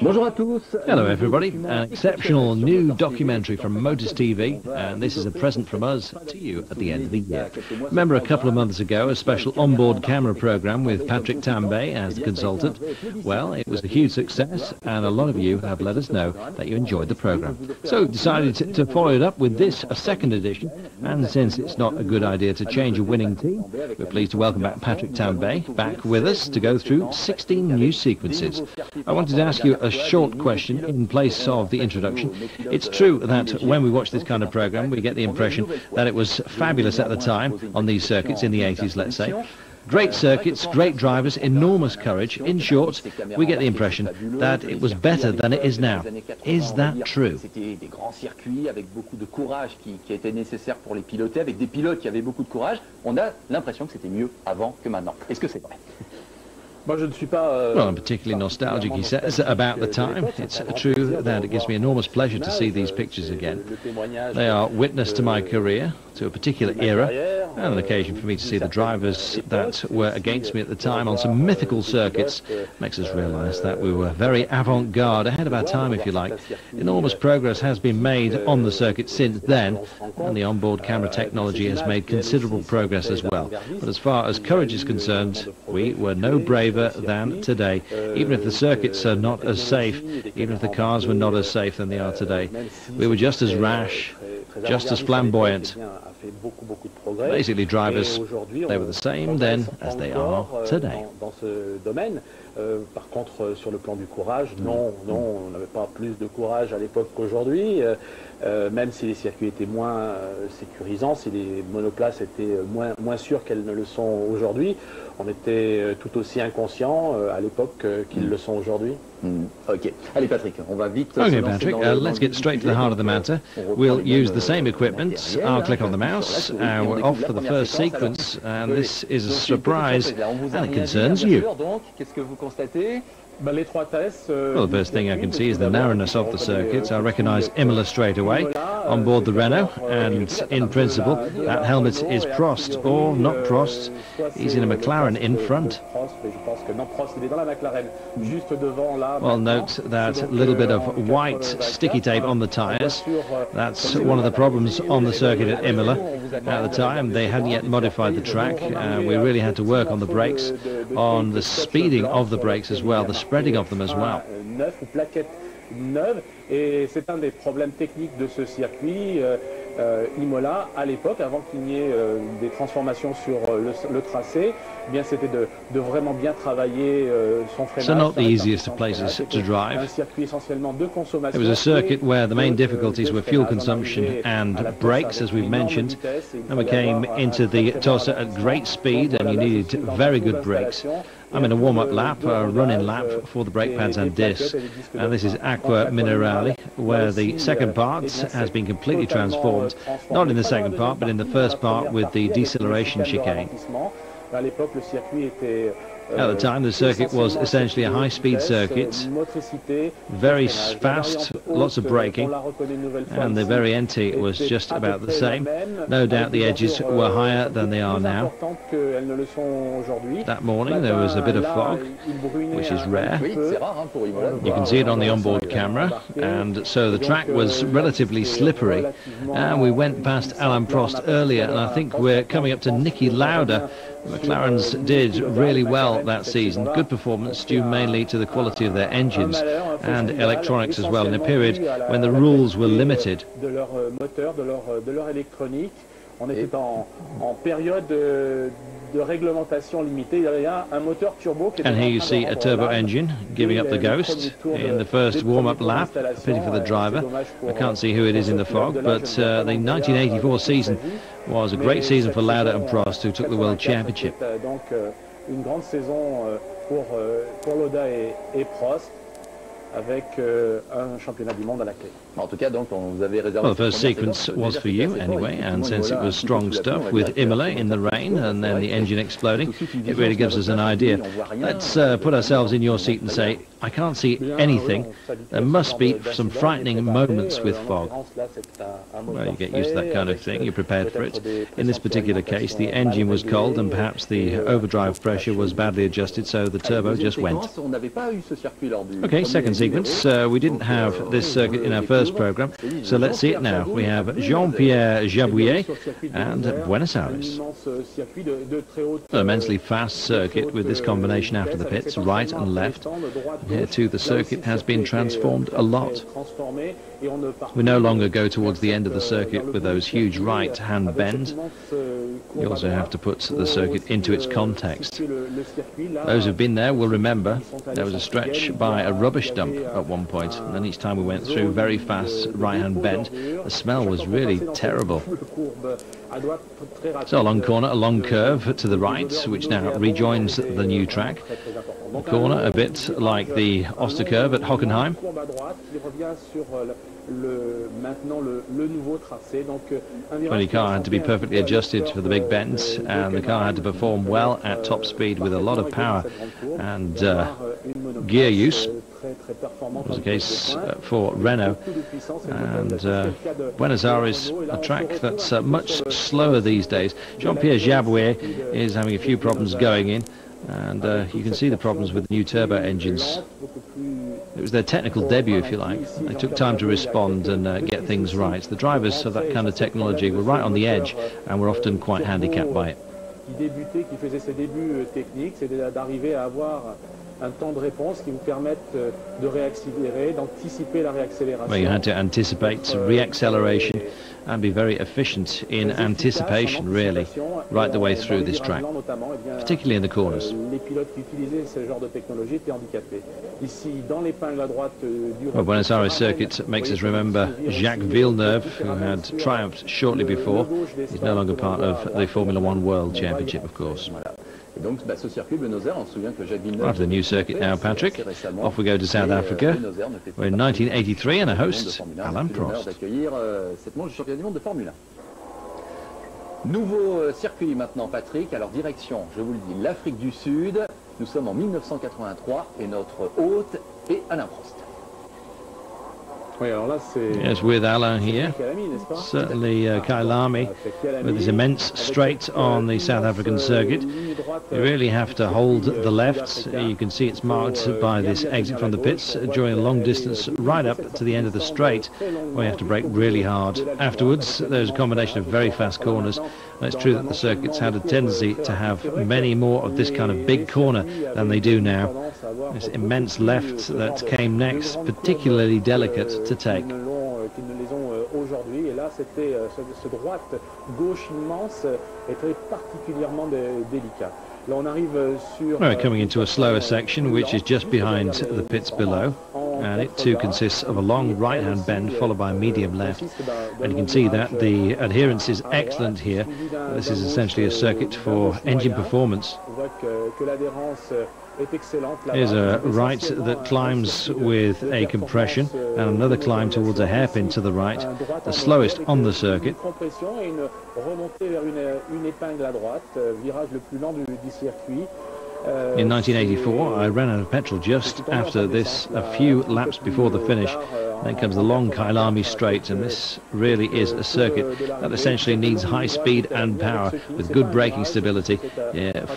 Hello everybody, an exceptional new documentary from Motors TV, and this is a present from us to you at the end of the year. Remember a couple of months ago a special onboard camera program with Patrick Tambay as the consultant? Well, it was a huge success and a lot of you have let us know that you enjoyed the program. So we've decided to follow it up with this, a second edition, and since it's not a good idea to change a winning team, we're pleased to welcome back Patrick Tambay back with us to go through 16 new sequences. I wanted to ask you a short question in place of the introduction. It's true that when we watch this kind of program we get the impression that it was fabulous at the time on these circuits in the 80s, let's say. Great circuits, great drivers, enormous courage. In short, we get the impression that it was better than it is now. Is that true? Well, I'm particularly nostalgic, he says, about the time. It's true that it gives me enormous pleasure to see these pictures again. They are witness to my career, to a particular era, and an occasion for me to see the drivers that were against me at the time on some mythical circuits. Makes us realise that we were very avant-garde, ahead of our time if you like. Enormous progress has been made on the circuit since then, and the onboard camera technology has made considerable progress as well. But as far as courage is concerned, we were no braver than today. Even if the circuits are not as safe, even if the cars were not as safe than they are today, we were just as rash, just as flamboyant. Basically, drivers, they were the same then as they are today. Par contre, sur le plan du courage, non, on n'avait pas plus de courage à l'époque qu'aujourd'hui, même si les circuits étaient moins sécurisants, si les monoplaces étaient moins sûres qu'elles ne le sont aujourd'hui, on était tout aussi inconscients à l'époque qu'ils le sont aujourd'hui. Ok. Allez Patrick, on va vite. Okay Patrick, let's get straight to the heart of the matter. We'll use the same equipment. I'll click on the mouse and we're off for the first sequence, and this is a surprise and it concerns you. Well, the first thing I can see is the narrowness of the circuit. I recognise Imola straight away on board the Renault, and in principle that helmet is Prost, or not Prost. He's in a McLaren in front. Well, note that little bit of white sticky tape on the tyres. That's one of the problems on the circuit at Imola. At the time they hadn't yet modified the track. We really had to work on the brakes, on the speeding of the brakes as well, the spreading of them as well. Et c'est un des problèmes techniques de ce circuit Imola à l'époque, avant qu'il n'y ait des transformations sur le tracé. Eh bien, c'était de vraiment bien travailler son freinage. So not the easiest of places to drive. Un circuit essentiellement de consommation. It was a circuit where the main difficulties were fuel consumption and brakes, as we've mentioned. And we came into the Tosa at great speed, and you needed very good brakes. I'm in a warm-up lap, a running lap for the brake pads and discs, and this is Aqua Minerale, where the second part has been completely transformed, not in the second part, but in the first part with the deceleration chicane. At the time, the circuit was essentially a high-speed circuit, very fast, lots of braking, and the variante was just about the same. No doubt the edges were higher than they are now. That morning there was a bit of fog, which is rare. You can see it on the onboard camera, and so the track was relatively slippery. And we went past Alain Prost earlier, and I think we're coming up to Niki Lauda. McLarens did really well that season. Good performance due mainly to the quality of their engines and electronics as well, in a period when the rules were limited. On était en période de réglementation limitée. Il y avait un moteur turbo qui était. And here you see a turbo engine giving up the ghost in the first warm-up lap. Pity for the driver. I can't see who it is in the fog, but the 1984 season was a great season for Lauda and Prost, who took the World Championship. Donc une grande saison pour Lauda et Prost, avec un championnat du monde à la clé. En tout cas, donc, on vous avait réservé. Well, the first sequence was for you anyway, and since it was strong stuff with Imola in the rain and then the engine exploding, it really gives us an idea. Let's put ourselves in your seat and say, I can't see anything. There must be some frightening moments with fog. Well, you get used to that kind of thing. You're prepared for it. In this particular case, the engine was cold and perhaps the overdrive pressure was badly adjusted, so the turbo just went. Okay, second sequence. We didn't have this circuit in our first program, so let's see it now. We have Jean-Pierre, Jabouille and Buenos Aires. An immensely fast circuit with this combination after the pits, right and left. Here too the circuit has been transformed a lot. We no longer go towards the end of the circuit with those huge right-hand bends. You also have to put the circuit into its context. Those who've been there will remember there was a stretch by a rubbish dump at one point, and then each time we went through very fast right-hand bend, the smell was really terrible. So a long corner, a long curve to the right, which now rejoins the new track. The corner a bit like the Oster curve at Hockenheim. Well, the car had to be perfectly adjusted for the big bends, and the car had to perform well at top speed with a lot of power and gear use. That was the case for Rene, and Buenos Aires, a track that's much slower these days. Jean-Pierre Jabouille is having a few problems going in, and you can see the problems with the new turbo engines. It was their technical debut, if you like. They took time to respond and get things right. The drivers of that kind of technology were right on the edge and were often quite handicapped by it. Well, you had to anticipate re-acceleration and be very efficient in anticipation, really, right the way through this track, particularly in the corners. Well, Buenos Aires circuit makes us remember Jacques Villeneuve, who had triumphed shortly before. He's no longer part of the Formula One World Championship, of course. After the new circuit now, Patrick, off we go to South Africa. We're in 1983 and a host, Alain Prost. Nouveau circuit maintenant, Patrick. Alors direction, je vous le dis, l'Afrique du Sud. Nous sommes en 1983 et notre hôte est Alain Prost. Yes, with Alain here, certainly Kyalami with this immense straight on the South African circuit. You really have to hold the left. You can see it's marked by this exit from the pits during a long distance right up to the end of the straight, where you have to brake really hard. Afterwards, there's a combination of very fast corners. And it's true that the circuits had a tendency to have many more of this kind of big corner than they do now. This immense left that came next, particularly delicate to take. We're coming into a slower section, which is just behind the pits below, and it too consists of a long right-hand bend followed by a medium left, and you can see that the adherence is excellent here. This is essentially a circuit for engine performance. Here's a right that climbs with a compression and another climb towards a hairpin to the right, the slowest on the circuit. In 1984, I ran out of petrol just after this, a few laps before the finish. Then comes the long Kyalami straight, and this really is a circuit that essentially needs high speed and power with good braking stability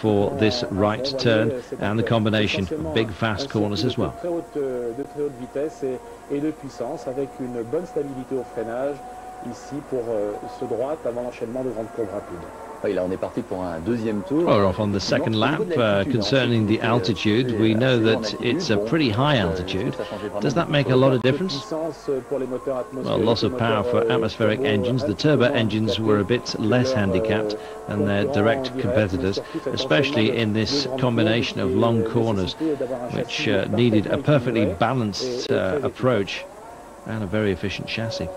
for this right turn and the combination of big fast corners as well. Là, on est parti pour un deuxième tour. We're off on the second lap. Concerning the altitude, we know that it's a pretty high altitude. Does that make a lot of difference? Well, loss of power for atmospheric engines. The turbo engines were a bit less handicapped than their direct competitors, especially in this combination of long corners, which needed a perfectly balanced approach and a very efficient chassis.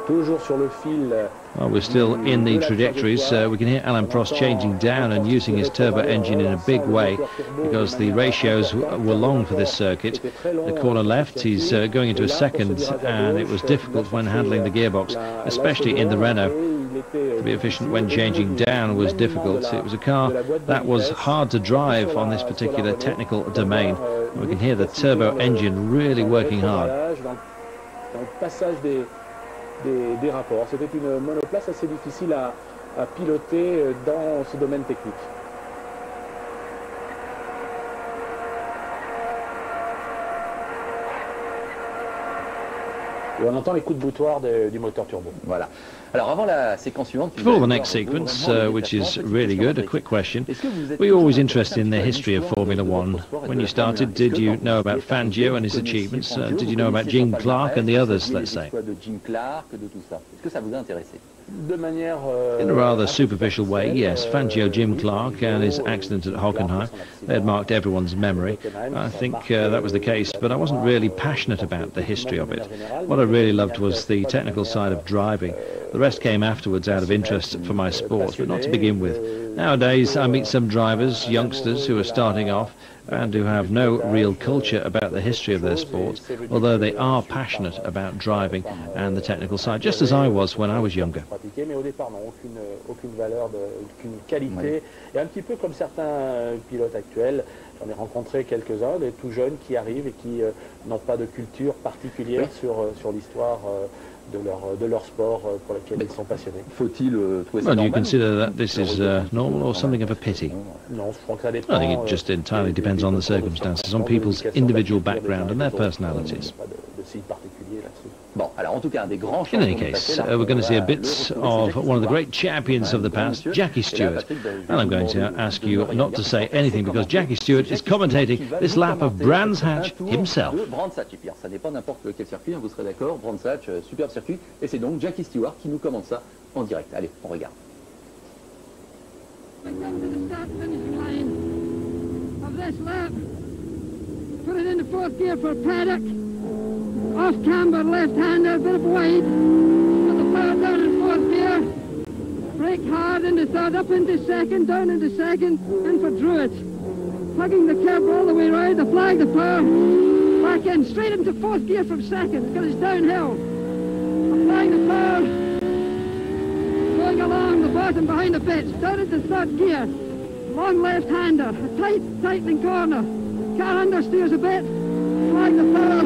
Well, we're still in the trajectories. We can hear Alain Prost changing down and using his turbo engine in a big way because the ratios were long for this circuit. The corner left, he's going into a second, and it was difficult when handling the gearbox, especially in the Renault. To be efficient when changing down was difficult. It was a car that was hard to drive on this particular technical domain. We can hear the turbo engine really working hard. Des rapports. C'était une monoplace assez difficile à piloter dans ce domaine technique. Et on entend les coups de boutoir du moteur turbo. Voilà. Alors avant la séquence suivante, before the next sequence, which is really good, a quick question. Were you always interested in the history of Formula One? When you started, did you know about Fangio and his achievements? Did you know about Jim Clark and the others, let's say? In a rather superficial way, yes. Fangio, Jim Clark and his accident at Hockenheim, they had marked everyone's memory. I think that was the case, but I wasn't really passionate about the history of it. What I really loved was the technical side of driving. The rest came afterwards out of interest for my sport, but not to begin with. Nowadays, I meet some drivers, youngsters who are starting off and who have no real culture about the history of their sport, although they are passionate about driving and the technical side, just as I was when I was younger. Et un petit peu comme certains pilotes actuels, j'en ai rencontré quelques-uns, des tout jeunes qui arrivent et qui n'ont pas de culture particulière sur l'histoire de leur sport pour lequel ils sont passionnés. Faut-il trouver ça Well, do you normal? consider that this is normal or something of a pity? Non, je crois que ça dépend. I think it just entirely depends on the circumstances, on people's individual background and their personalities. Pas de signe particulier là-dessus. Bon, alors en tout cas, un des grands In any champions case, passés, we're going to see a bit of one of the great champions of the past, Jackie Stewart. And I'm going to ask you not to say anything because Jackie Stewart is commentating this lap of Brands Hatch himself. Brands Hatch, et puis ça n'est pas n'importe quel circuit, hein, vous serez d'accord, Brands Hatch, superbe circuit, et c'est donc Jackie Stewart qui nous commente ça en direct. Allez, on regarde. Put it in the fourth gear for Paddock. Off camber, left-hander, bit of weight. Put the power down in fourth gear. Brake hard into third, up into second, down into second, and for Druitt. Plugging the curb all the way round, the flag, the power. Back in, straight into fourth gear from second, because it's downhill. Applying the power. Going along the bottom behind the pits, down into third gear. Long left-hander, a tight, tightening corner. Car understeers a bit. Flag the power.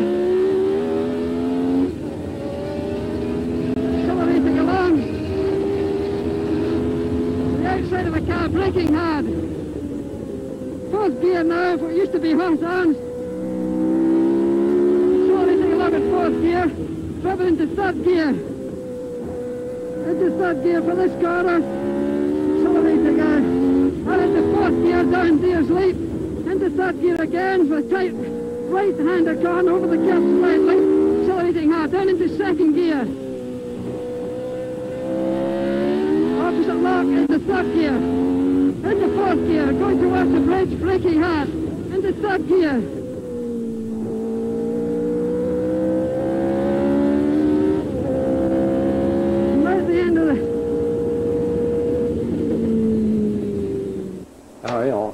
Outside of the car, braking hard. Fourth gear now, for it used to be horse arms. Slowly take a look at fourth gear. Drop it into third gear. Into third gear for this corner. Slowly take out into fourth gear, down Deer's leap. Into third gear again for a tight right-hander corner over the curb slightly. Accelerating hard, down into second gear. Opposite lock into third gear, into fourth gear, going towards the bridge, braking hard, into third gear. And right at the end of the...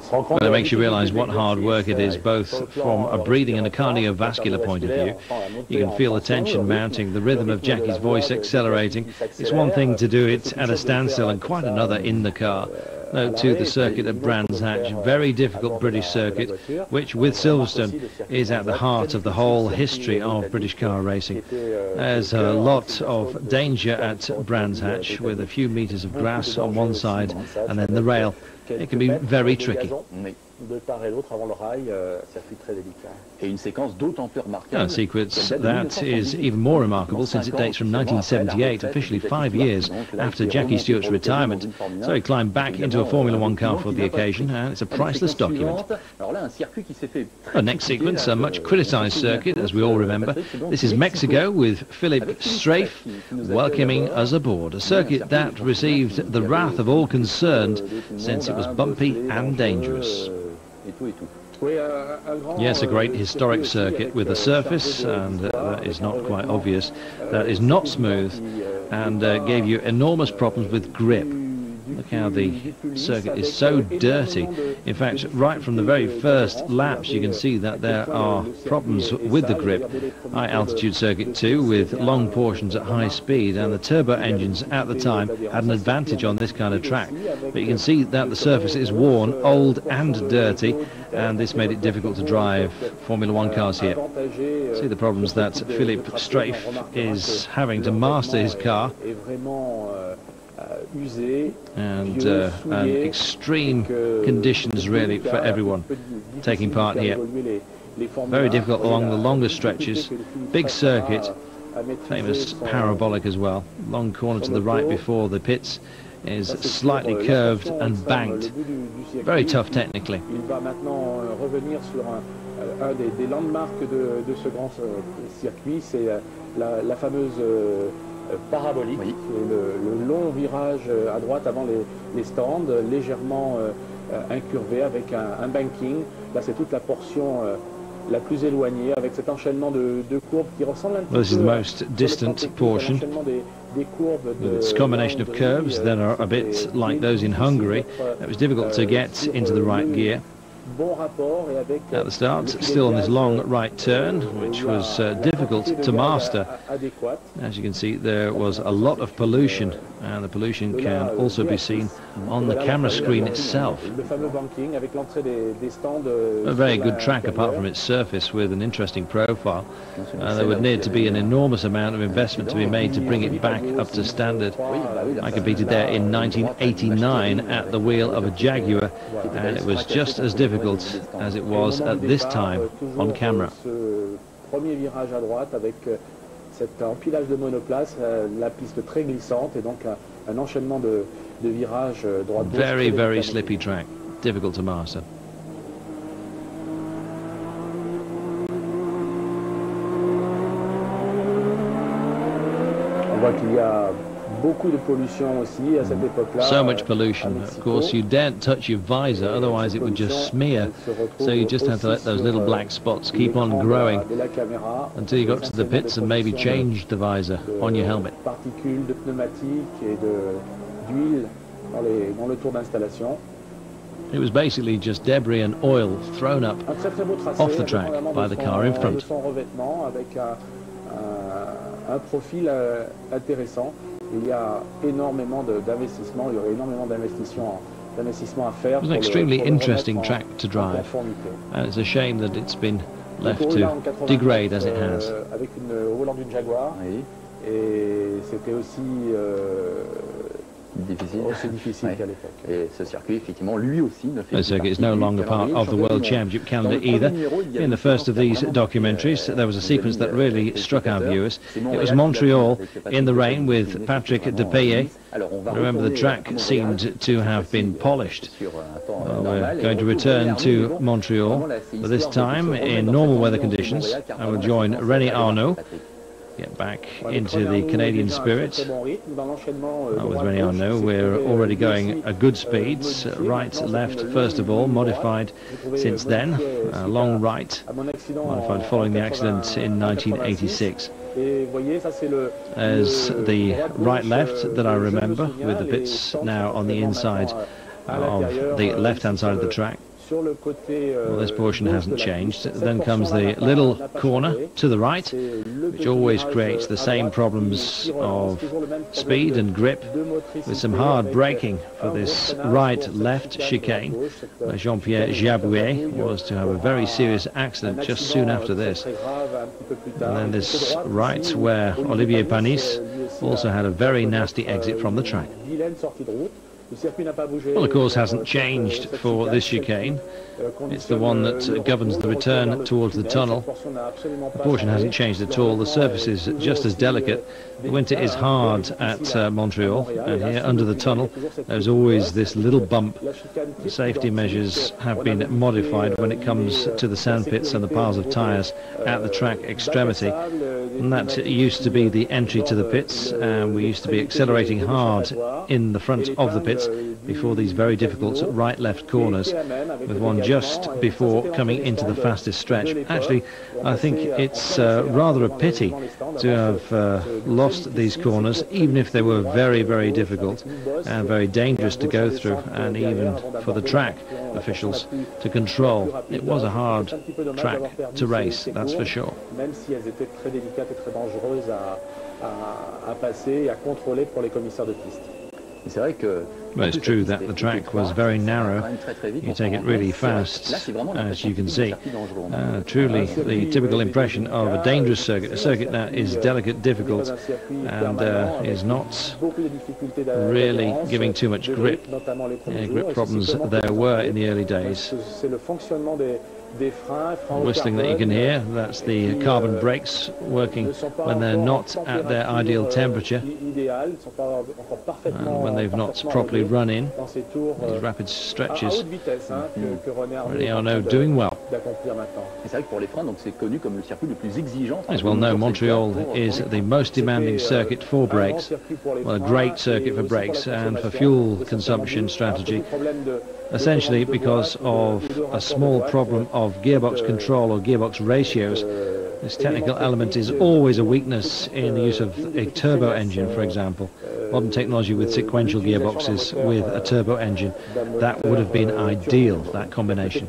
Well, it makes you realise what hard work it is, both from a breathing and a cardiovascular point of view. You can feel the tension mounting, the rhythm of Jackie's voice accelerating. It's one thing to do it at a standstill and quite another in the car. Note too the circuit at Brands Hatch, very difficult British circuit, which with Silverstone is at the heart of the whole history of British car racing. There's a lot of danger at Brands Hatch with a few metres of grass on one side and then the rail. It can be very tricky. Et une séquence d'autant plus remarquable. A sequence that is even more remarkable since it dates from 1978, officially 5 years after Jackie Stewart's retirement. So he climbed back into a Formula One car for the occasion, and it's a priceless document. The next sequence, a much criticised circuit, as we all remember. This is Mexico with Philippe Streiff welcoming us aboard. A circuit that received the wrath of all concerned since it was bumpy and dangerous. Yes, a great historic circuit with a surface, and that is not quite obvious, that is not smooth and gave you enormous problems with grip. Look how the circuit is so dirty. In fact, right from the very first laps you can see that there are problems with the grip. High altitude circuit too, with long portions at high speed, and the turbo engines at the time had an advantage on this kind of track. But you can see that the surface is worn, old and dirty, and this made it difficult to drive Formula One cars here. See the problems that Philippe Streiff is having to master his car, and extreme conditions really for everyone taking part here. Very difficult along the longer stretches. Big circuit, famous parabolic as well. Long corner to the right before the pits is slightly curved and banked. Very tough technically. Un des landmarks de ce grand circuit, c'est la fameuse parabolique, oui. Le long virage à droite avant les stands, légèrement incurvé avec un banking. Là, c'est toute la portion la plus éloignée, avec cet enchaînement de courbes qui ressemble un petit peu. This is the most distant portion. With its combination of curves that are a bit like those in Hungary. It was difficult to get into the right gear. At the start, still on this long right turn, which was difficult to master. As you can see, there was a lot of pollution, and the pollution can also be seen on the camera screen itself. A very good track apart from its surface, with an interesting profile. There would need to be an enormous amount of investment to be made to bring it back up to standard. I competed there in 1989 at the wheel of a Jaguar, and it was just as difficult as it was at this time on camera. Premier virage à droite avec cet empilage de monoplace, la piste très glissante et donc un enchaînement de virages droite-gauche. Very, very slippy track, difficult to master. On voit qu'il y a beaucoup de pollution aussi à cette époque-là. So much pollution. Of course, you daren't touch your visor, otherwise it would just smear. So you just have to let those little black spots keep on growing until you got to the pits and maybe change the visor on your helmet. Particules de pneumatique et d'huile dans le tour d'installation. It was basically just debris and oil thrown up off the track by the car in front. Un profil intéressant. Il y a énormément d'investissements, il y aurait énormément d'investissements à faire. It was an extremely interesting track to drive, and it's a shame that it's been left to degrade as it has. Avec au volant d'une Jaguar, et c'était aussi difficile qu'à l'époque. Et ce circuit, effectivement, lui aussi ne fait The circuit is no longer part of the World Championship calendar either. In the first of these documentaries, there was a sequence that really struck our viewers. It was Montreal in the rain with Patrick Depailler. Remember, the track seemed to have been polished. We're going to return to Montreal, but this time in normal weather conditions. I will join Rene Arnoux, get back into the Canadian spirit. With Rene Arnoux, we're already going at good speeds, right, left, first of all, modified since then, long right, modified following the accident in 1986. As the right-left that I remember, with the pits now on the inside of the left-hand side of the track. Well, this portion hasn't changed. Then comes the little corner to the right, which always creates the same problems of speed and grip, with some hard braking for this right-left chicane, where Jean-Pierre Jabouille was to have a very serious accident just soon after this. And then this right, where Olivier Panis also had a very nasty exit from the track. Well, the course hasn't changed for this chicane. It's the one that governs the return towards the tunnel. The portion hasn't changed at all. The surface is just as delicate. The winter is hard at Montreal, and here under the tunnel there's always this little bump. The safety measures have been modified when it comes to the sandpits and the piles of tyres at the track extremity. And that used to be the entry to the pits, and we used to be accelerating hard in the front of the pits before these very difficult right-left corners, with one just before coming into the fastest stretch. Actually, I think it's rather a pity to have lost these corners, even if they were very, very difficult and very dangerous to go through, and even for the track officials to control. It was a hard track to race, that's for sure. Même si elles étaient très délicates et très dangereuses à passer et à contrôler pour les commissaires de piste. Well, it's true that the track was very narrow. You take it really fast, as you can see. Truly, the typical impression of a dangerous circuit, a circuit that is delicate, difficult, and is not really giving too much grip. Grip problems there were in the early days. Whistling that you can hear, that's the carbon brakes working when they're not at their ideal temperature, when they've not properly run in. These rapid stretches really are now doing well. As well known, Montreal is the most demanding circuit for brakes, well, a great circuit for brakes and for fuel consumption strategy, essentially because of a small problem of gearbox control or gearbox ratios. This technical element is always a weakness in the use of a turbo engine, for example. Modern technology with sequential gearboxes with a turbo engine, that would have been ideal, that combination.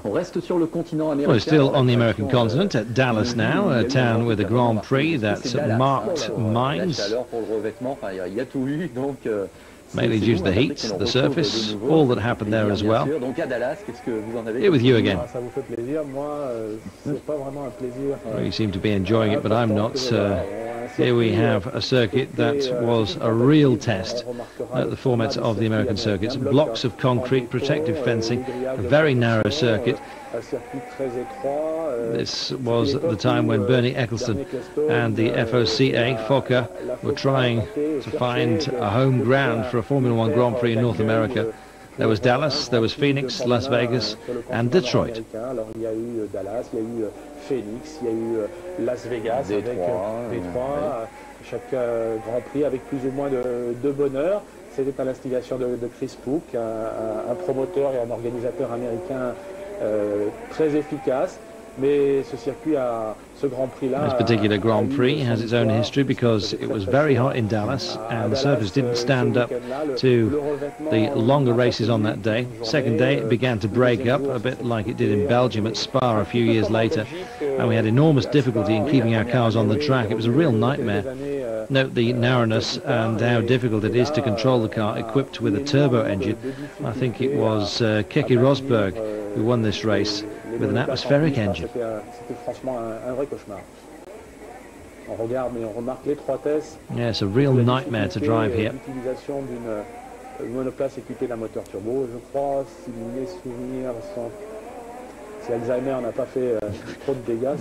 We're still on the American continent at Dallas now, a town with a Grand Prix that's marked minds, mainly due to the heat, the surface, all that happened there as well. Here with you again. Well, you seem to be enjoying it, but I'm not. Here we have a circuit that was a real test at the formats of the American circuits. Blocks of concrete, protective fencing, a very narrow circuit. This was at the time when Bernie Eccleston and the FOCA were trying to find a home ground for a Formula One Grand Prix in North America. There was Dallas, there was Phoenix, Las Vegas, and Detroit. Phoenix, il y a eu Las Vegas avec Détroit, chaque Grand Prix avec plus ou moins de bonheur. C'était à l'instigation de Chris Pook, un promoteur et un organisateur américain très efficace. Mais ce circuit ce Grand Prix-là. This particular Grand Prix has its own history because it was very hot in Dallas and the surface didn't stand up to the longer races on that day. Second day it began to break up a bit like it did in Belgium at Spa a few years later, and we had enormous difficulty in keeping our cars on the track. It was a real nightmare. Note the narrowness and how difficult it is to control the car equipped with a turbo engine. I think it was Keke Rosberg who won this race with an atmospheric engine. Yes, a real nightmare to drive here.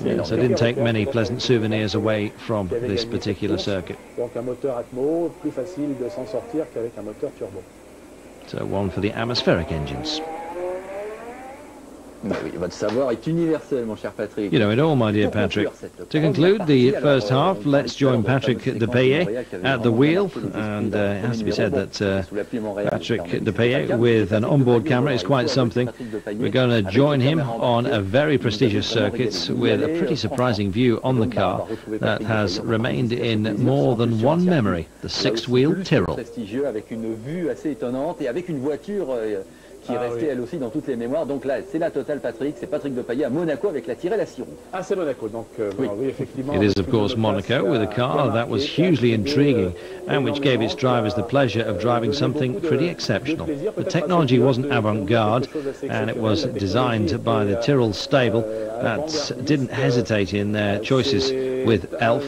Yes, I didn't take many pleasant souvenirs away from this particular circuit. So one for the atmospheric engines. You know it all, my dear Patrick. To conclude the first half, let's join Patrick Depailler at the wheel, and it has to be said that Patrick Depailler with an onboard camera is quite something. We're going to join him on a very prestigious circuit with a pretty surprising view on the car that has remained in more than one memory, the six-wheel Tyrrell. Qui est restée elle aussi dans toutes les mémoires. Donc là, c'est la totale, Patrick. C'est Patrick Depailler à Monaco avec la tirée à Ciron. Ah, c'est Monaco. Donc, oui, effectivement. It is, of course, Monaco with a car that was hugely intriguing and which gave its drivers the pleasure of driving something pretty exceptional. The technology wasn't avant-garde, and it was designed by the Tyrrell stable that didn't hesitate in their choices with Elf.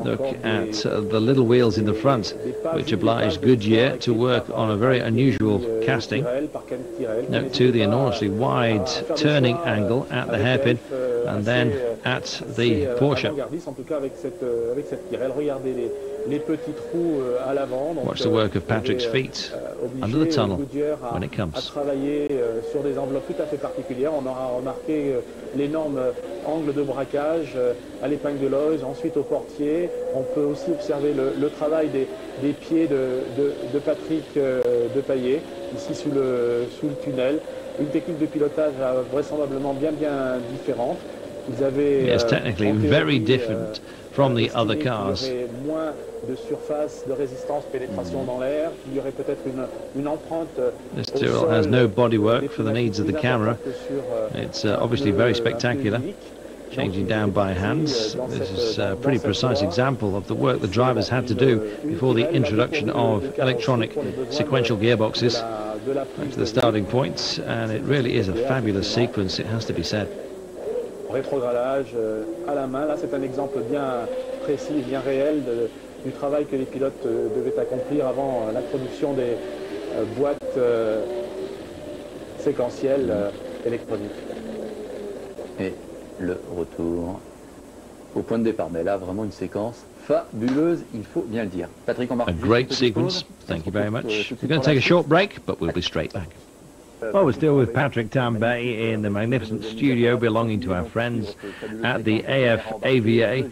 Look at the little wheels in the front, which obliged Goodyear to work on a very unusual casting. Note too the enormously wide turning angle at the hairpin and then at the Porsche. Watch the work of Patrick's feet under the tunnel when it à comes. travailler sur des enveloppes tout à fait particulières. On aura remarqué l'énorme angle de braquage à l'épingle de l'ose, ensuite au portier. On peut aussi observer le travail des pieds de Patrick Depailler, ici sous le tunnel. Une technique de pilotage vraisemblablement bien différente. Ils avaient, Yes, technically very different from the other cars. Moins de surface, de résistance, pénétration dans l'air. Il y aurait peut-être une empreinte. This Stewart has no bodywork for the needs of the camera. It's obviously very spectacular. Changing down by hands. This is a pretty precise example of the work the drivers had to do before the introduction of electronic sequential gearboxes back to the starting points, and it really is a fabulous sequence, it has to be said. Rétrogradage à la main, là c'est un exemple bien précis, bien réel du travail que les pilotes devaient accomplir avant l'introduction des boîtes séquentielles électroniques. Et le retour au point de départ. Mais là, vraiment une séquence fabuleuse, il faut bien le dire. Patrick, on marque. A great sequence. Thank you very much. We're going to take a short break, but we'll be straight back. Well, we're still with Patrick Tambay in the magnificent studio belonging to our friends at the AFAVA,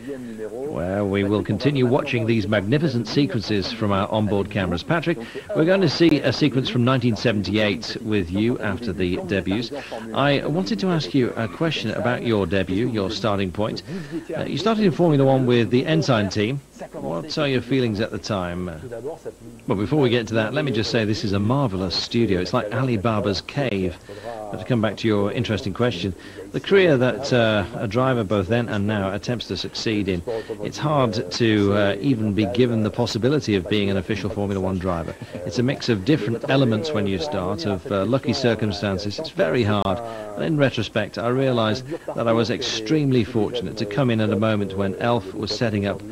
where we will continue watching these magnificent sequences from our onboard cameras. Patrick, we're going to see a sequence from 1978 with you after the debuts. I wanted to ask you a question about your debut, your starting point. You started in Formula One with the Ensign team. What are your feelings at the time? Well, before we get to that, let me just say this is a marvellous studio. It's like Ali Baba's cave. But to come back to your interesting question, the career that a driver both then and now attempts to succeed in, it's hard to even be given the possibility of being an official Formula One driver. It's a mix of different elements when you start, of lucky circumstances. It's very hard. And in retrospect, I realised that I was extremely fortunate to come in at a moment when Elf was setting up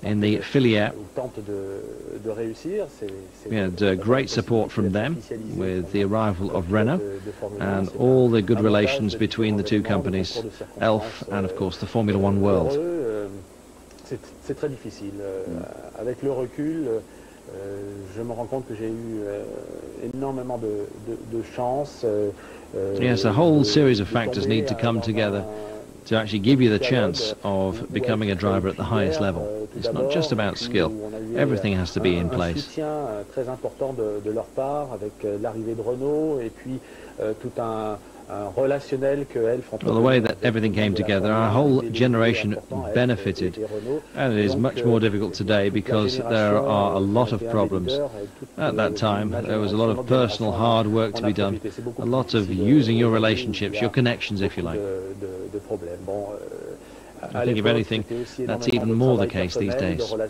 in the filière. We had great support from them with the arrival of Rene and all the good relations between the two companies, Elf and of course the Formula One world. C'est très difficile. Avec le recul, je me rends compte que j'ai eu énormément de chance. Yes, a whole series of factors need to come together to actually give you the chance of becoming a driver at the highest level. It's not just about skill. Everything has to be in place. Très important de leur part avec l'arrivée de Renault et puis tout un relationnel que Elf. Well, the way that everything came together, our whole generation benefited, and it is much more difficult today because there are a lot of problems. At that time, there was a lot of personal hard work to be done, a lot of using your relationships, your connections, if you like. I think if anything, that's even more the case these days. Well,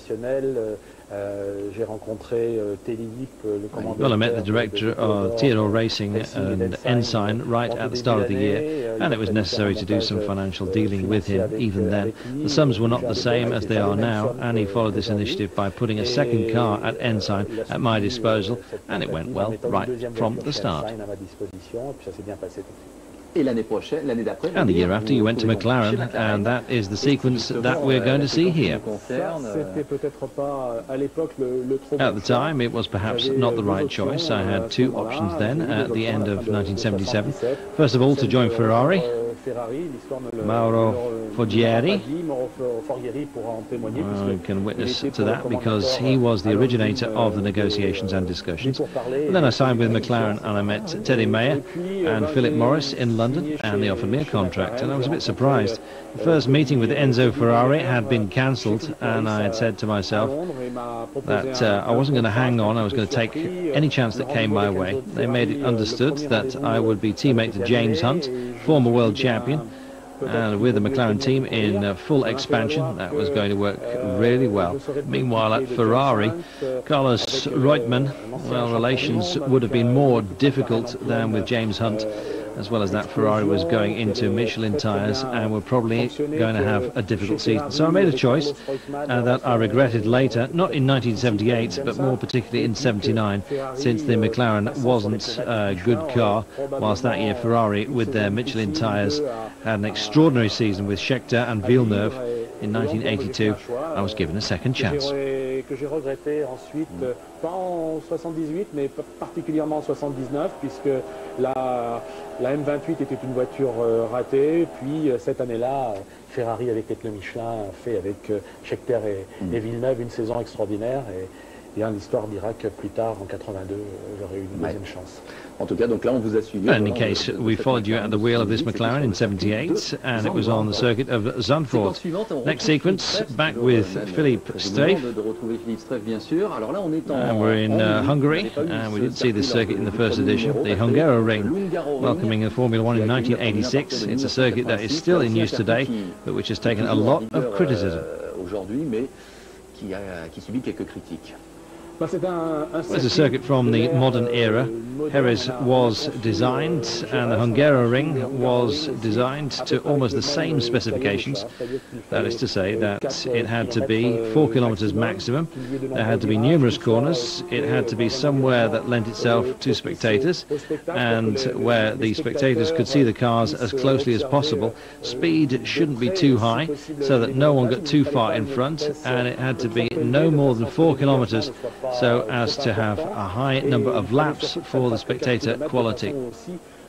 I met the director of Theodore Racing and Ensign right at the start of the year, and it was necessary to do some financial dealing with him even then. The sums were not the same as they are now, and he followed this initiative by putting a second car at Ensign at my disposal, and it went well right from the start. Et l'année prochaine, l'année d'après, and the year after you went to McLaren, and that is the sequence that we're going to see here. At the time, it was perhaps not the right choice. I had two options then at the end of 1977. First of all, to join Ferrari, Mauro Foggieri. I can witness to that because he was the originator of the negotiations and discussions. And then I signed with McLaren and I met Teddy Mayer and Philip Morris in London, and they offered me a contract, and I was a bit surprised. The first meeting with Enzo Ferrari had been cancelled, and I had said to myself that I wasn't going to hang on, I was going to take any chance that came my way. They made it understood that I would be teammate to James Hunt, former world champion, and with the McLaren team in full expansion, that was going to work really well. Meanwhile, at Ferrari, Carlos Reutemann, well, relations would have been more difficult than with James Hunt. As well as that, Ferrari was going into Michelin tyres and were probably going to have a difficult season. So I made a choice that I regretted later, not in 1978, but more particularly in 79, since the McLaren wasn't a good car, whilst that year Ferrari, with their Michelin tyres, had an extraordinary season with Scheckter and Villeneuve. In 1982, I was given a second chance. que j'ai regretté ensuite, pas en 78, mais particulièrement en 79, puisque la M28 était une voiture ratée. Puis cette année-là, Ferrari avec les pneus Michelin fait avec Scheckter et Villeneuve une saison extraordinaire. Et l'histoire dira que plus tard, en 82, j'aurais eu une deuxième chance. En tout cas, donc là, on vous a suivi. In any case, we followed you at the wheel of this McLaren in 78, and it was on the circuit of Zandvoort. Next sequence, back with Philippe Streiff. And we're in Hungary, and we did see this circuit in the first edition, the Hungaroring, welcoming the Formula One in 1986. It's a circuit that is still in use today, but which has taken a lot of criticism. Aujourd'hui, mais qui subit quelques critiques. It's a circuit from the modern era. Jerez was designed, and the Hungaroring was designed to almost the same specifications. That is to say that it had to be 4 kilometers maximum, there had to be numerous corners, it had to be somewhere that lent itself to spectators, and where the spectators could see the cars as closely as possible. Speed shouldn't be too high, so that no one got too far in front, and it had to be no more than 4 kilometers, so as to have a high number of laps for the spectator quality.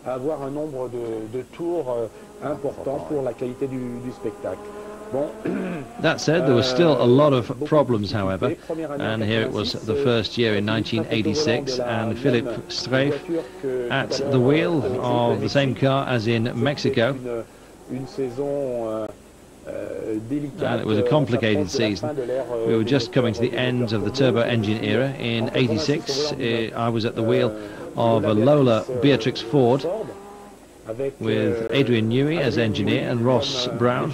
Avoir un nombre de tours important pour la qualité du spectacle. That said, there were still a lot of problems, however, and here it was the first year in 1986, and Philippe Streiff at the wheel of the same car as in Mexico. And it was a complicated season. We were just coming to the end of the turbo engine era. In 86, I was at the wheel of a Lola Beatrix Ford with Adrian Newey as engineer and Ross Brown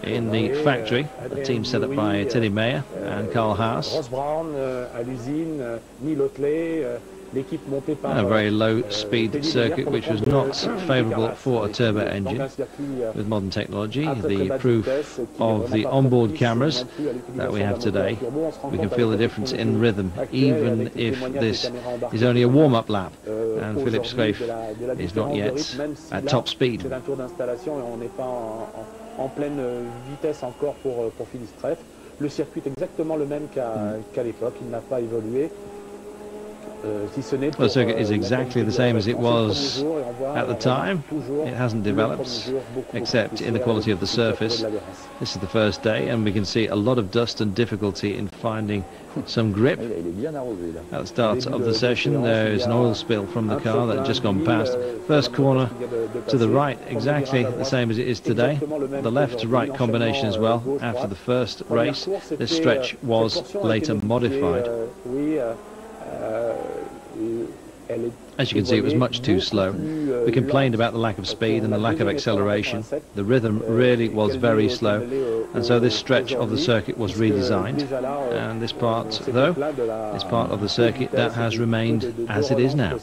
in the factory, a team set up by Teddy Mayer and Carl Haas. Ross Brown à l'usine, A very low-speed circuit, which was not favourable for a turbo engine. With modern technology, the proof of the onboard cameras that we have today, we can feel the difference in rhythm, even if this is only a warm-up lap, and Philippe Streiff is not yet at top speed. En pleine vitesse encore pour Philippe Streiff. Le circuit est exactement le même qu'à l'époque, il n'a pas évolué. The circuit is exactly the same as it was at the time. It hasn't developed, except in the quality of the surface. This is the first day, and we can see a lot of dust and difficulty in finding some grip. At the start of the session, there is an oil spill from the car that had just gone past. First corner to the right, exactly the same as it is today. The left-to-right combination as well. After the first race, this stretch was later modified. As you can see, it was much too slow. We complained about the lack of speed and the lack of acceleration. The rhythm really was very slow, and so this stretch of the circuit was redesigned. And this part, though, is part of the circuit that has remained as it is now.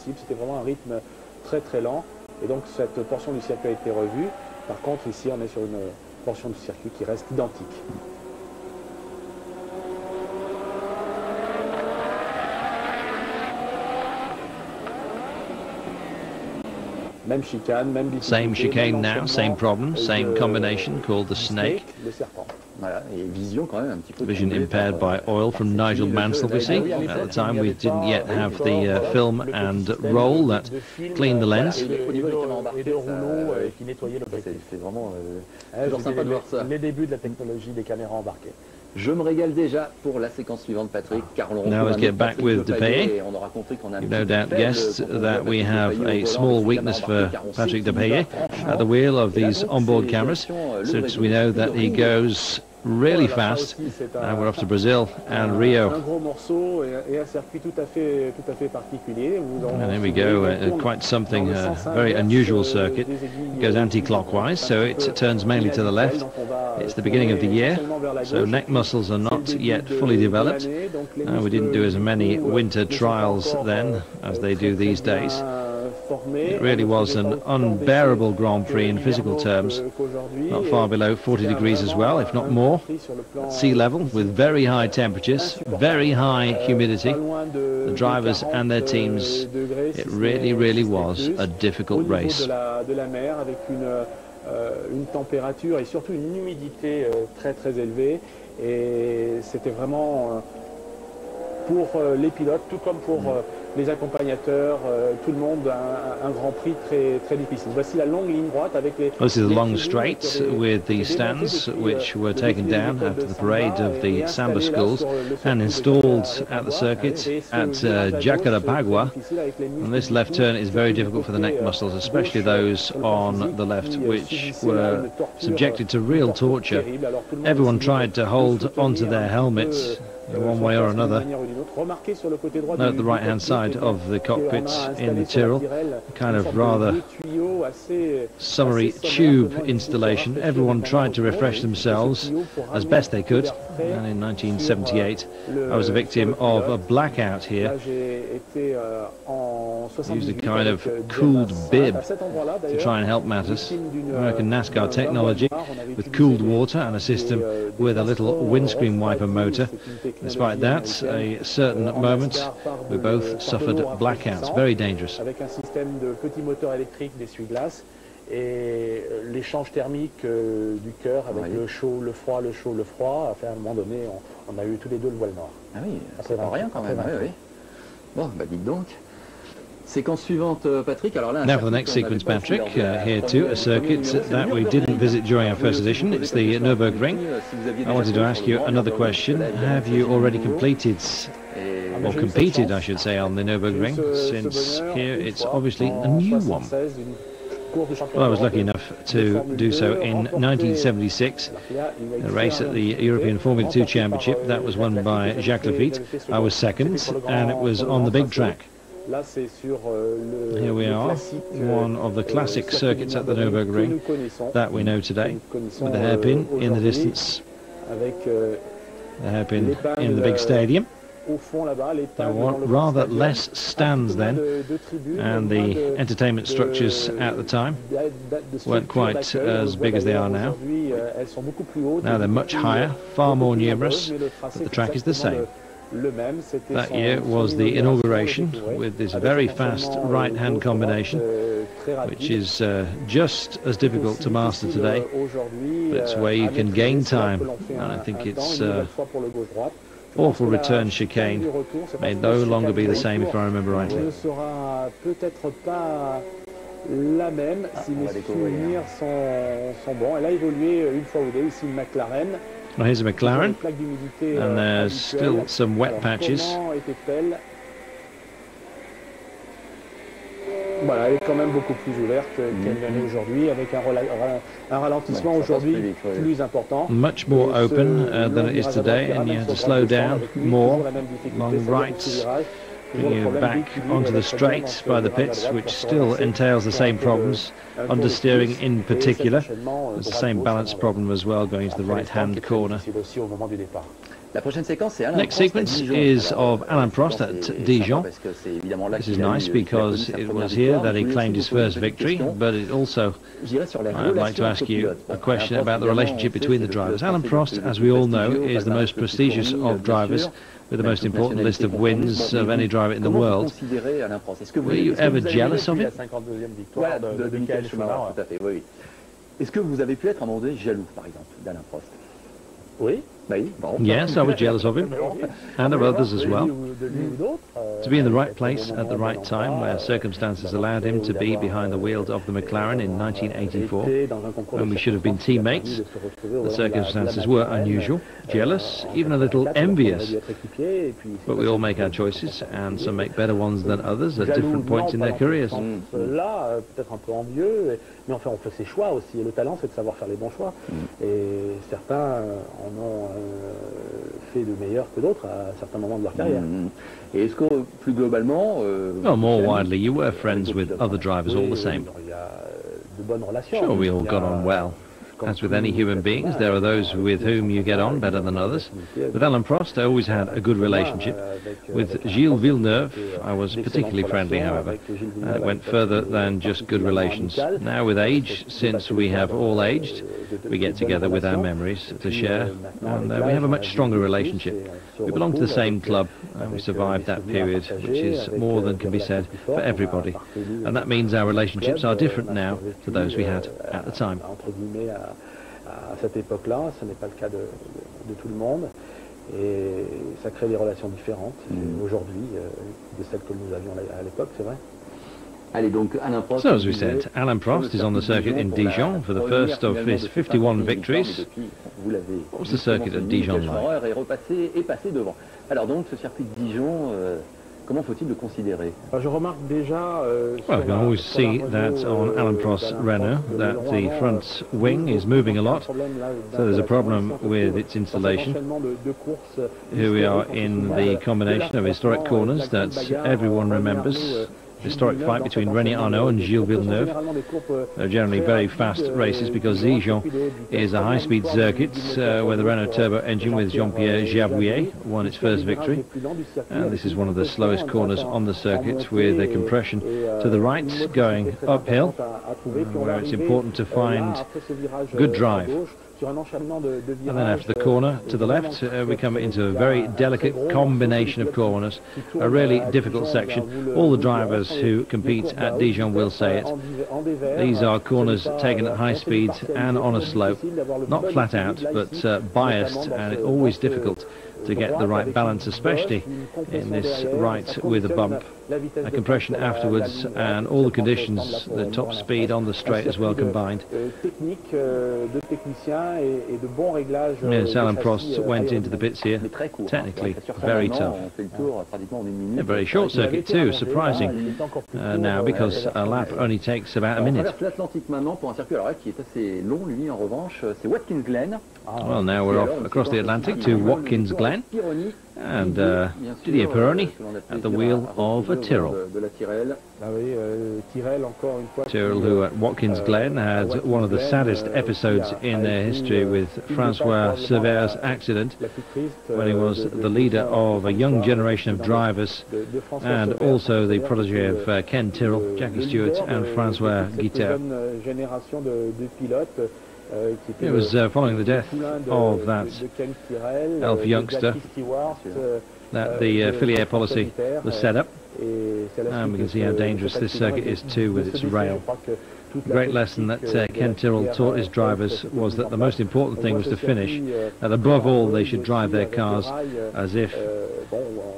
Et donc cette portion du circuit a été revue. Par contre, ici, on est sur une portion du circuit qui reste identique. Same chicane now, same problem, same combination called the snake. Vision impaired by oil from Nigel Mansell, we see. At the time we didn't yet have the film and roll that cleaned the lens. Je me régale déjà pour la séquence suivante, Patrick. Now let's get back with Depailler. You've no doubt guessed that we have a small weakness for Patrick Depailler at the wheel of these onboard cameras, since we know that he goes really fast, and we're off to Brazil and Rio. And here we go, quite something, very unusual circuit. It goes anti-clockwise, so it turns mainly to the left. It's the beginning of the year, so neck muscles are not yet fully developed. We didn't do as many winter trials then as they do these days. It really was an unbearable Grand Prix in physical terms, not far below 40 degrees as well, if not more, at sea level, with very high temperatures, very high humidity. The drivers and their teams, it really was a difficult race. Une température et surtout une humidité très élevée, Et c'était vraiment pour les pilotes, tout comme pour les accompagnateurs, tout le monde, un Grand Prix très, très difficile. Voici la longue ligne droite avec les... This is a long straight with the stands which were taken down after the parade of the Samba schools and installed at the circuit at Jacarepaguá. And this left turn is very difficult for the neck muscles, especially those on the left, which were subjected to real torture. Everyone tried to hold onto their helmets in one way or another. Note the right-hand side of the cockpit in the Tyrrell, kind of rather summery tube installation. Everyone tried to refresh themselves as best they could, and in 1978 I was a victim of a blackout here. Used a kind of cooled bib to try and help matters. American NASCAR technology with cooled water and a system with a little windscreen wiper motor. Despite that, a certain moment we both suffered blackouts, very dangerous. Avec un système de petits moteurs électriques d'essuie-glace et l'échange thermique du cœur avec le chaud, le froid, le chaud, le froid. Enfin, à un moment donné, on a eu tous les deux le voile noir. Ah oui, c'est pas rien quand même. Oui, oui. Bon, bah dites donc. Séquence suivante, Patrick. Alors là, now for the next sequence, Patrick. Here too, a circuit that we didn't visit during our first edition. It's the Nürburgring. I wanted to ask you another question. Have you already completed, or competed, I should say, on the Nürburgring? Since here it's obviously a new one. Well, I was lucky enough to do so in 1976, a race at the European Formula 2 Championship. That was won by Jacques Lafitte. I was second, and it was on the big track. Here we are, one of the classic circuits at the Nürburgring that we know today, with the hairpin in the distance, the hairpin in the big stadium. There were rather less stands then, and the entertainment structures at the time weren't quite as big as they are now. Now they're much higher, far more numerous, but the track is the same. That year was the inauguration with this very fast right-hand combination, which is just as difficult to master today, but it's where you can gain time, and I think it's awful return chicane may no longer be the same, if I remember rightly. La même si mes souvenirs sont bons. Elle a évolué une fois ou deux ici McLaren. Well, here's a McLaren, and there's still some wet patches. Voilà, elle est quand même beaucoup plus ouverte qu'elle l'année aujourd'hui, avec un ralentissement aujourd'hui plus important. Much more open than it is today, and you have to slow down more. Long rights bring you back onto the straight by the pits, which still entails the same problems. Understeering in particular, there's the same balance problem as well going into the right-hand corner. Next sequence is of Alain Prost at Dijon. This is nice because it was here that he claimed his first victory, but it also, I'd like to ask you a question about the relationship between the drivers. Alain Prost, as we all know, is the most prestigious of drivers, with the most important list of wins of any driver in the world. Were you ever jealous of him? Est-ce que vous avez pu être à un moment donné jaloux, par exemple, d'Alain Prost? Oui. Yes, I was jealous of him, and of others as well. To be in the right place at the right time, where circumstances allowed him to be behind the wheels of the McLaren in 1984, when we should have been teammates. The circumstances were unusual, jealous, even a little envious. But we all make our choices, and some make better ones than others at different points in their careers. Là, peut-être un peu envieux, mais enfin on fait ses choix aussi, et le talent c'est de savoir faire les bons choix. Et certains en ont fait de meilleurs que d'autres à certains moments de leur carrière. Et est-ce que plus globalement... Well, more widely, you were friends with other drivers all the same. Il y a de bonnes relations. Sure, we all got on well. As with any human beings, there are those with whom you get on better than others. With Alain Prost, I always had a good relationship. With Gilles Villeneuve, I was particularly friendly, however. It went further than just good relations. Now with age, since we have all aged, we get together with our memories to share, and we have a much stronger relationship. We belong to the same club, and we survived that period, which is more than can be said for everybody. And that means our relationships are different now to those we had at the time. à cette époque-là, ce n'est pas le cas de tout le monde. Et ça crée des relations différentes aujourd'hui de celles que nous avions à l'époque, c'est vrai. Allez, donc, Alain Prost, so, as we said, Alain Prost is on the circuit in Dijon for the first of his 51 victories. What's the circuit at Dijon like? Est passé devant. Alors donc, ce circuit de Dijon, comment faut-il le considérer? Je remarque déjà... Well, you can always see that on Alain Prost's Renault, that the front wing is moving a lot, so there's a problem with its installation. Here we are in the combination of historic corners that everyone remembers. Historic fight between Rene Arnoux and Gilles Villeneuve. They're generally very fast races because Dijon is a high-speed circuit where the Renault turbo engine with Jean-Pierre Jabouille won its first victory. And this is one of the slowest corners on the circuit with a compression to the right going uphill, where it's important to find good drive. And then after the corner to the left, we come into a very delicate combination of corners, a really difficult section. All the drivers who compete at Dijon will say it. These are corners taken at high speed and on a slope, not flat out, but biased, and it's always difficult to get the right balance, especially in this right with a bump. A compression afterwards and all the conditions, the top speed on the straight as well combined. Yes, Alain Prost went into the pits here, technically very tough. A very short circuit too, surprising now because a lap only takes about a minute. Well, now we're off across the Atlantic to Watkins Glen, and Didier Pironi at the wheel of a Tyrrell. Tyrrell, who at Watkins Glen had one of the saddest episodes in their history with Francois Sever's accident, when he was the leader of a young generation of drivers and also the protege of Ken Tyrrell, Jackie Stewart and Francois Guittet. It was following the death of that elf youngster that the filiere policy was set up, and we can see how dangerous this circuit is too with its rail. The great lesson that Ken Tyrrell taught his drivers was that the most important thing was to finish, that above all they should drive their cars as if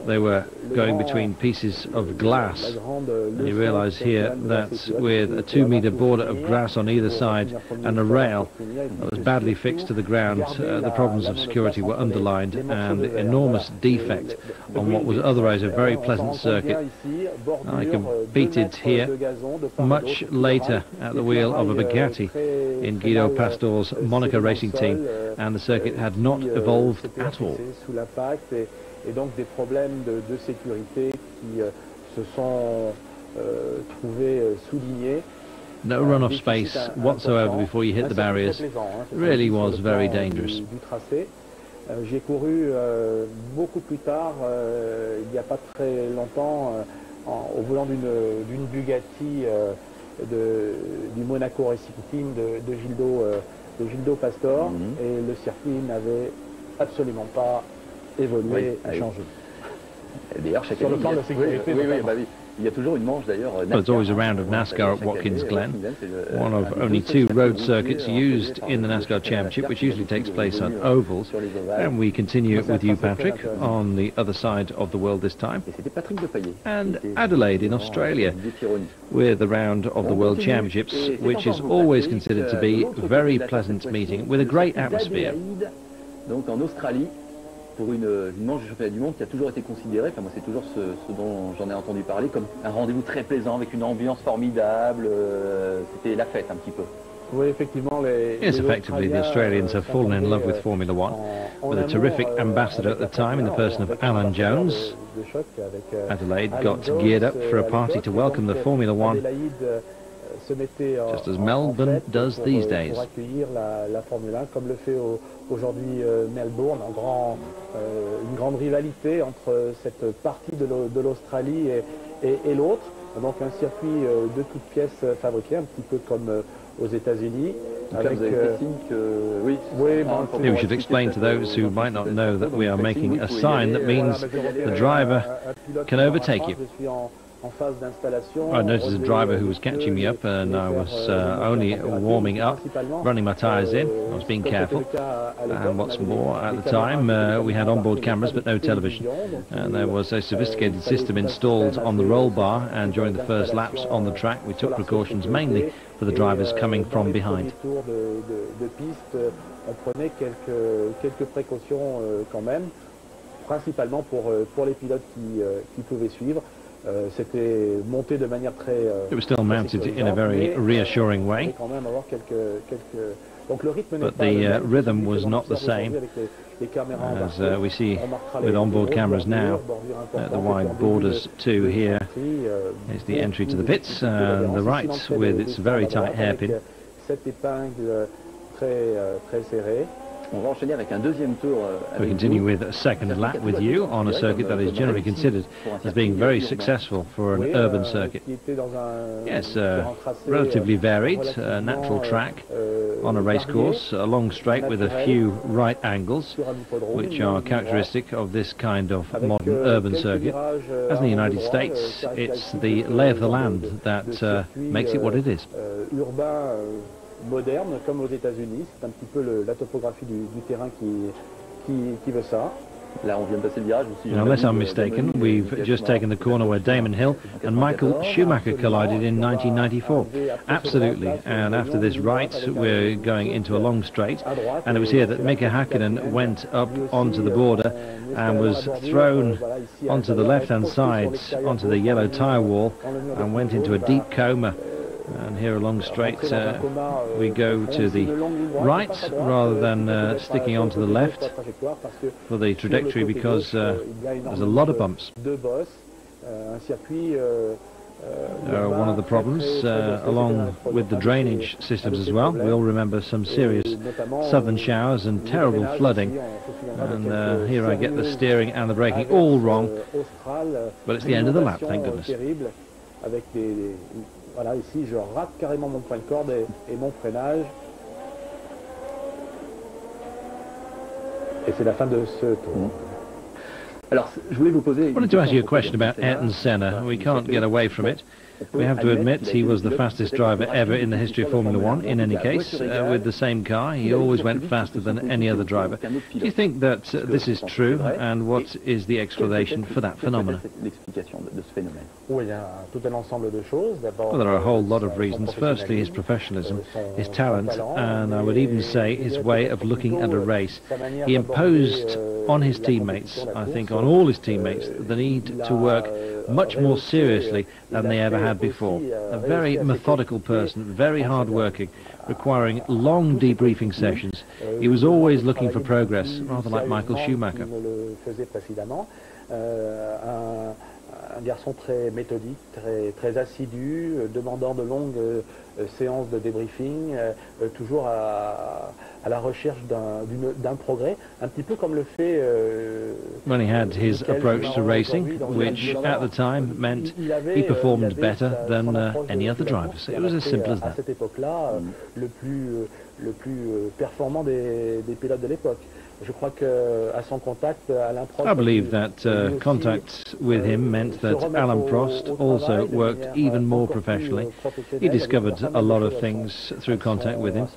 they were going between pieces of glass. And you realise here that with a 2-metre border of grass on either side and a rail that was badly fixed to the ground, the problems of security were underlined, and the enormous defect on what was otherwise a very pleasant circuit. I competed here much later at the wheel of a Bugatti in Guido Pastor's Monaco racing team, and the circuit had not evolved at all. Et donc des problèmes de sécurité qui se sont trouvés soulignés. No runoff space whatsoever before you hit the barriers. It really was very dangerous. J'ai couru beaucoup plus tard, il n'y a pas très longtemps, au volant d'une Bugatti du Monaco Racing Team de Gildo Pastor, et le circuit n'avait absolument pas évoluer et changer. D'ailleurs, sur le plan de la sécurité, il y a toujours une manche d'ailleurs. Well, it's always a round of NASCAR at Watkins Glen, one of only 2 road circuits used in the NASCAR Championship, which usually takes place on ovals. And we continue with you, Patrick, on the other side of the world this time. And Adelaide in Australia, with the round of the World Championships, which is always considered to be a very pleasant meeting with a great atmosphere. Donc en Australie, pour une manche du championnat du monde qui a toujours été considérée, enfin moi c'est toujours ce dont j'en ai entendu parler, comme un rendez-vous très plaisant avec une ambiance formidable, c'était la fête un petit peu. Oui, effectivement, yes, effectively the Australians have fallen in love with Formula One, with a terrific ambassador at the time in the person of Alan Jones. Adelaide got geared up for a party to welcome the Formula One, just as Melbourne does these days. Pour accueillir la Formule 1, comme le fait aujourd'hui Melbourne, une grande rivalité entre cette partie de l'Australie et l'autre. Donc un circuit de toutes pièces fabriqué, un petit peu comme aux États-Unis. We should explain to those who might not know that we are making a sign that means the driver can overtake you. I noticed a driver who was catching me up, and I was only warming up, running my tyres in. I was being careful. And what's more, at the time, we had onboard cameras but no television. And there was a sophisticated system installed on the roll bar, and during the first laps on the track, we took precautions mainly for the drivers coming from behind. On prenait quelques précautions quand même, principalement pour les pilotes qui pouvaient suivre. C'était monté de manière très. It was still mounted in a very reassuring way, but the rhythm was not the same as we see with onboard cameras now. The wide borders too here is the entry to the pits, and the right with its very tight hairpin. Très serré. On va enchaîner avec un deuxième tour. We continue with a second lap with you on a circuit that is generally considered as being very successful for an urban circuit. Yes, relatively varied, natural track on a race course, a long straight with a few right angles, which are characteristic of this kind of modern urban circuit. As in the United States, it's the lay of the land that makes it what it is. Moderne, comme aux États-Unis, c'est un petit peu la topographie du terrain qui veut ça. Là, on vient de passer le virage aussi. Unless I'm mistaken, we've just taken the corner where Damon Hill and Michael Schumacher collided in 1994. Absolutely, and after this right, we're going into a long straight, and it was here that Mika Häkkinen went up onto the border and was thrown onto the left-hand side, onto the yellow tyre wall, and went into a deep coma. And here along straight we go to the right rather than sticking onto the left for the trajectory, because there's a lot of bumps. One of the problems, along with the drainage systems as well. We all remember some serious southern showers and terrible flooding, and here I get the steering and the braking all wrong, but it's the end of the lap, thank goodness. Voilà, ici je rate carrément mon point de corde et mon freinage. Et c'est la fin de ce tour. Alors, je voulais vous poser. I wanted to ask you a question about Ayrton Senna. We can't get away from it. We have to admit he was the fastest driver ever in the history of Formula One. In any case, with the same car, he always went faster than any other driver. Do you think that this is true, and what is the explanation for that phenomenon? Well, there are a whole lot of reasons. Firstly, his professionalism, his talent, and I would even say his way of looking at a race. He imposed on his teammates, I think on all his teammates, the need to work much more seriously than they ever had before. A very methodical person, very hard-working, requiring long debriefing sessions. He was always looking for progress, rather like Michael Schumacher. Un garçon très méthodique, très assidu, demandant de longues séances de débriefing, toujours à la recherche d'un progrès, un petit peu comme le fait... When he had his approach to racing, which at the time meant he performed better than any other drivers. It was as simple as that. À cette époque-là, le plus performant des pilotes de l'époque. I believe that contact with him meant that Alain Prost also worked even more professionally. He discovered a lot of things through contact with him.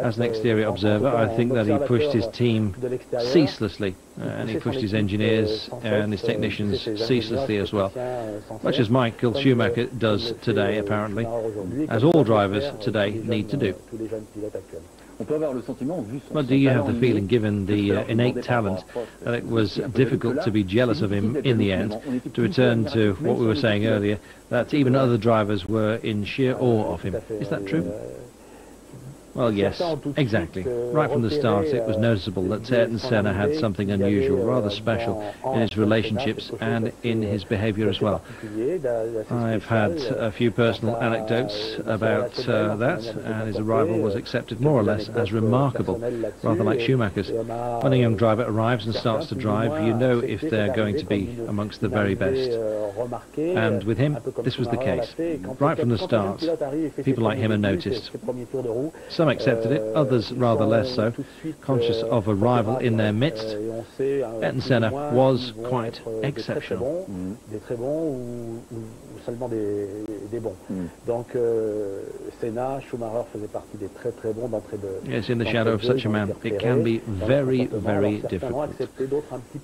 As an exterior observer, I think that he pushed his team ceaselessly, and he pushed his engineers and his technicians ceaselessly as well, much as Michael Schumacher does today, apparently, as all drivers today need to do. But do you have the feeling, given the innate talent, that it was difficult to be jealous of him in the end, to return to what we were saying earlier, that even other drivers were in sheer awe of him? Is that true? Well, yes, exactly. Right from the start, it was noticeable that Ayrton Senna had something unusual, rather special, in his relationships and in his behaviour as well. I've had a few personal anecdotes about that, and his arrival was accepted more or less as remarkable, rather like Schumacher's. When a young driver arrives and starts to drive, you know if they're going to be amongst the very best. And with him, this was the case. Right from the start, people like him are noticed. Some accepted it, others rather less so, conscious of a rival in their midst. Ayrton Senna was quite exceptional. seulement des bons. Donc Senna, Schumacher faisaient partie des très très bons d'entrée de... Yes, in the shadow of such a man, it can be very, very difficult.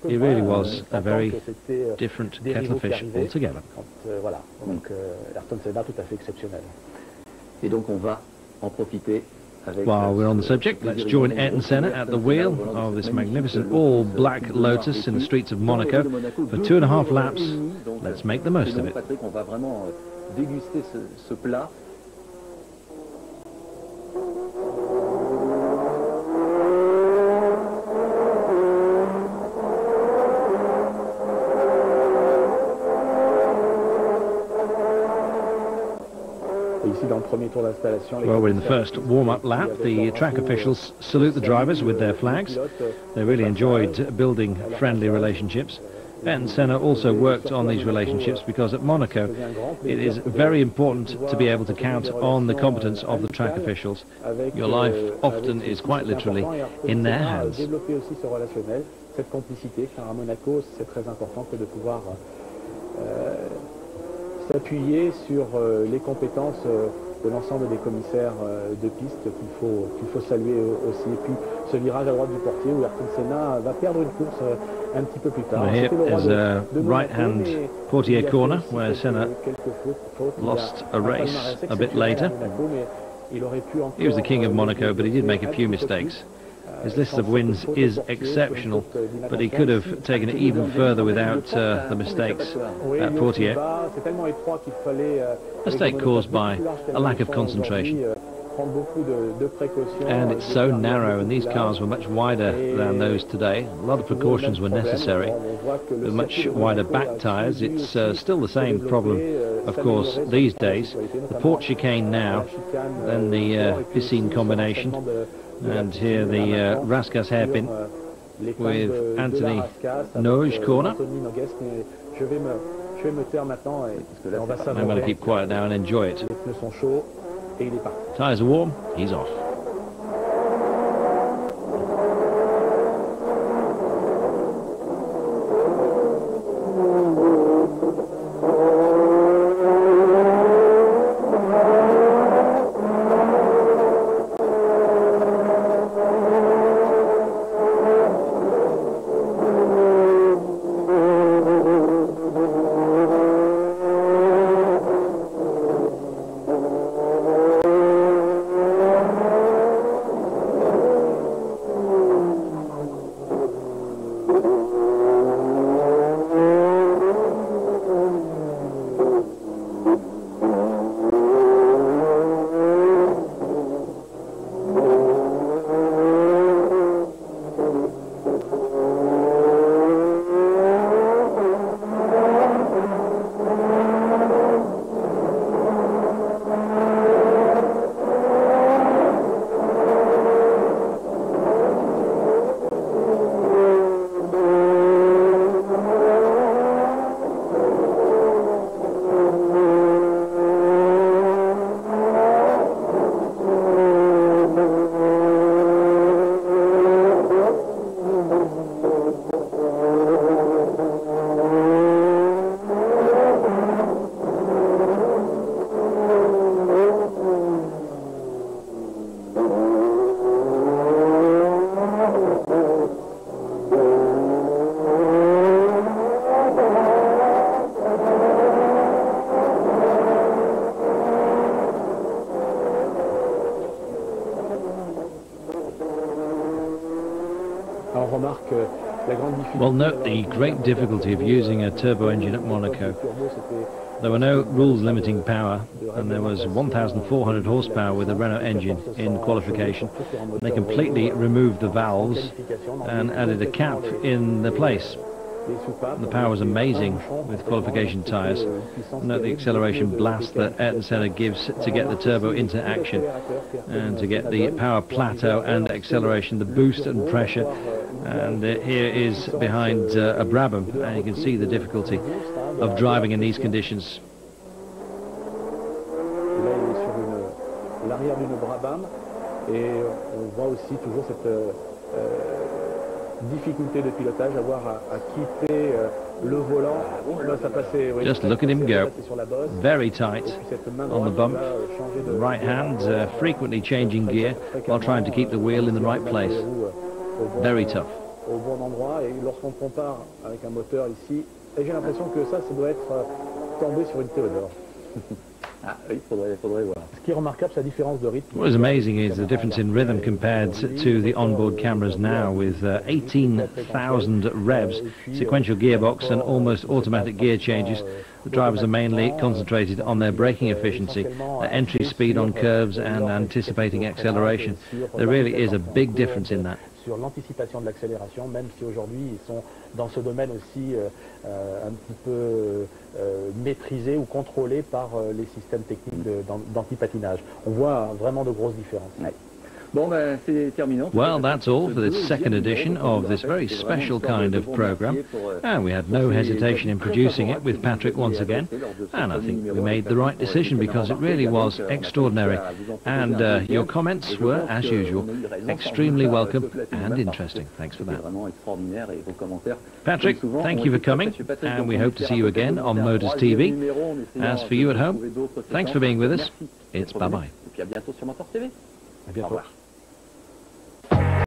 He really was a very different kettle of fish altogether. Voilà, donc Ayrton Senna tout à fait exceptionnel. Et donc on va en profiter. While we're on the subject, let's join Ayrton Senna at the wheel of this magnificent all-black Lotus in the streets of Monaco for 2.5 laps. Let's make the most of it. Patrick, on va vraiment déguster ce plat. Well, we're in the first warm-up lap. The track officials salute the drivers with their flags. They really enjoyed building friendly relationships. Ayrton Senna also worked on these relationships because at Monaco it is very important to be able to count on the competence of the track officials. Your life often is quite literally in their hands. Cette complicité, car à Monaco, c'est très important que de pouvoir s'appuyer sur les compétences de l'ensemble des commissaires de piste qu'il faut saluer aussi. Et puis ce virage à droite du portier où Ayrton Senna va perdre une course un petit peu plus tard. Well, here is a right-hand portier corner where Senna lost a race a bit later. He was the king of Monaco, but he did make a few mistakes. His list of wins is exceptional, but he could have taken it even further without the mistakes at Portier. A mistake caused by a lack of concentration. And it's so narrow, and these cars were much wider than those today. A lot of precautions were necessary. With much wider back tyres, it's still the same problem, of course, these days. The port chicane now, then the piscine combination. And here the Raskas hairpin with Anthony Noge corner. I'm going to keep quiet now and enjoy it. Tyres are warm, he's off. Well, note the great difficulty of using a turbo engine at Monaco. There were no rules limiting power, and there was 1,400 horsepower with a Renault engine in qualification. They completely removed the valves and added a cap in the place. The power was amazing with qualification tyres. Note the acceleration blast that Ayrton Senna gives to get the turbo into action and to get the power plateau and acceleration, the boost and pressure. And here is behind a Brabham, and you can see the difficulty of driving in these conditions. difficulté de pilotage, avoir à quitter le volant. Là, ça passait, oui, Just look at him go. Very tight on the bump. Right hand, frequently changing gear while trying to keep the wheel in the right place. Very tough. Au bon endroit, et lorsqu'on compare avec un moteur ici, et j'ai l'impression que ça doit être tombé sur une Théodore. Ah oui, faudrait voir. Ce qui est remarquable, c'est la différence de rythme. What is amazing is the difference in rhythm compared to the onboard cameras now, with 18,000 revs, sequential gearbox and almost automatic gear changes. The drivers are mainly concentrated on their braking efficiency, their entry speed on curves and anticipating acceleration. There really is a big difference in that. Sur l'anticipation de l'accélération, même si aujourd'hui ils sont dans ce domaine aussi un petit peu maîtrisés ou contrôlés par les systèmes techniques d'anti-patinage. On voit vraiment de grosses différences. Ouais. Bon, ben, c'est terminé. Well, that's all for this second edition of this very special kind of program, and we had no hesitation in producing it with Patrick once again, and I think we made the right decision because it really was extraordinary, and your comments were, as usual, extremely welcome and interesting. Thanks for that. Patrick, thank you for coming, and we hope to see you again on Motors TV. As for you at home, thanks for being with us. It's bye-bye. À bientôt.